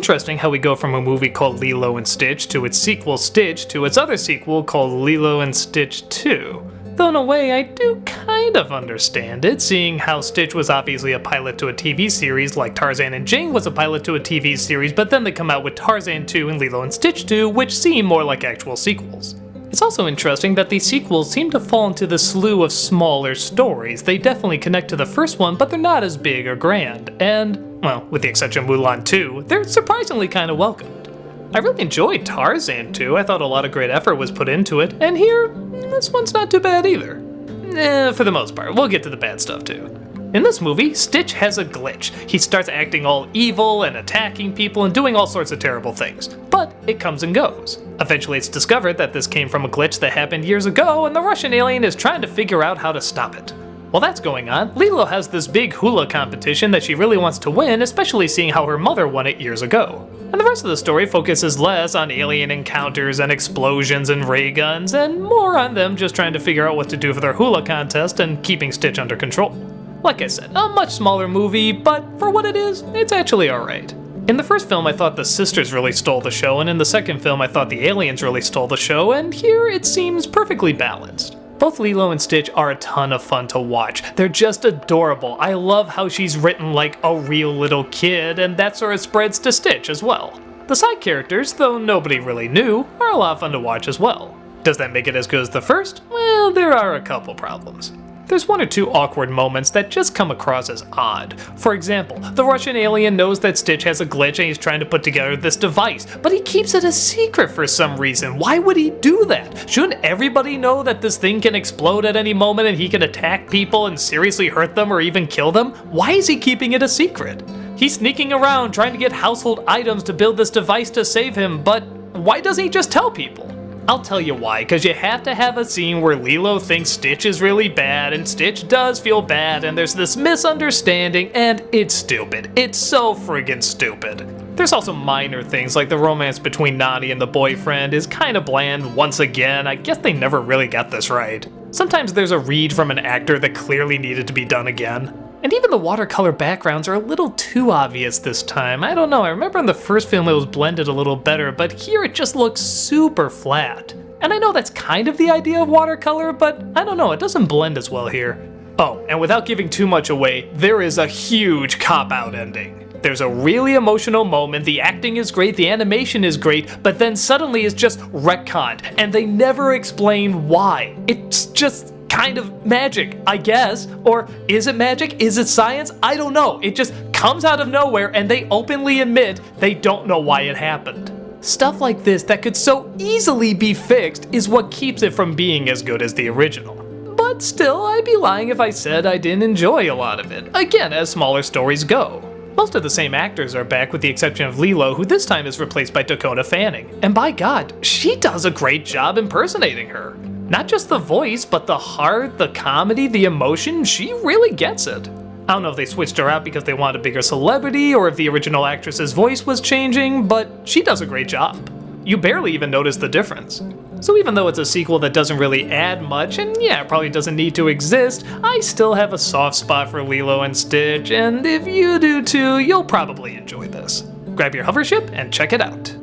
interesting how we go from a movie called Lilo and Stitch to its sequel Stitch to its other sequel called Lilo and Stitch 2. Though in a way I do kind of understand it, seeing how Stitch was obviously a pilot to a TV series like Tarzan and Jane was a pilot to a TV series, but then they come out with Tarzan 2 and Lilo and Stitch 2, which seem more like actual sequels. It's also interesting that these sequels seem to fall into the slew of smaller stories. They definitely connect to the first one, but they're not as big or grand, and, well, with the exception of Mulan 2, they're surprisingly kind of welcomed. I really enjoyed Tarzan 2, I thought a lot of great effort was put into it, and here, this one's not too bad either. For the most part, we'll get to the bad stuff too. In this movie, Stitch has a glitch. He starts acting all evil and attacking people and doing all sorts of terrible things. But it comes and goes. Eventually it's discovered that this came from a glitch that happened years ago and the Russian alien is trying to figure out how to stop it. While that's going on, Lilo has this big hula competition that she really wants to win, especially seeing how her mother won it years ago. And the rest of the story focuses less on alien encounters and explosions and ray guns, and more on them just trying to figure out what to do for their hula contest and keeping Stitch under control. Like I said, a much smaller movie, but for what it is, it's actually alright. In the first film I thought the sisters really stole the show, and in the second film I thought the aliens really stole the show, and here it seems perfectly balanced. Both Lilo and Stitch are a ton of fun to watch. They're just adorable. I love how she's written like a real little kid, and that sort of spreads to Stitch as well. The side characters, though nobody really knew, are a lot of fun to watch as well. Does that make it as good as the first? Well, there are a couple problems. There's one or two awkward moments that just come across as odd. For example, the Russian alien knows that Stitch has a glitch and he's trying to put together this device, but he keeps it a secret for some reason. Why would he do that? Shouldn't everybody know that this thing can explode at any moment and he can attack people and seriously hurt them or even kill them? Why is he keeping it a secret? He's sneaking around trying to get household items to build this device to save him, but why doesn't he just tell people? I'll tell you why, because you have to have a scene where Lilo thinks Stitch is really bad, and Stitch does feel bad, and there's this misunderstanding, and it's stupid. It's so friggin' stupid. There's also minor things, like the romance between Nani and the boyfriend is kinda bland once again. I guess they never really got this right. Sometimes there's a read from an actor that clearly needed to be done again. And even the watercolor backgrounds are a little too obvious this time. I don't know, I remember in the first film it was blended a little better, but here it just looks super flat. And I know that's kind of the idea of watercolor, but I don't know, it doesn't blend as well here. Oh, and without giving too much away, there is a huge cop-out ending. There's a really emotional moment, the acting is great, the animation is great, but then suddenly it's just retconned, and they never explain why. It's just kind of magic, I guess. Or is it magic? Is it science? I don't know. It just comes out of nowhere and they openly admit they don't know why it happened. Stuff like this that could so easily be fixed is what keeps it from being as good as the original. But still, I'd be lying if I said I didn't enjoy a lot of it, again, as smaller stories go. Most of the same actors are back with the exception of Lilo, who this time is replaced by Dakota Fanning. And by God, she does a great job impersonating her. Not just the voice, but the heart, the comedy, the emotion, she really gets it. I don't know if they switched her out because they wanted a bigger celebrity or if the original actress's voice was changing, but she does a great job. You barely even notice the difference. So even though it's a sequel that doesn't really add much, and yeah, it probably doesn't need to exist, I still have a soft spot for Lilo and Stitch, and if you do too, you'll probably enjoy this. Grab your hover ship and check it out.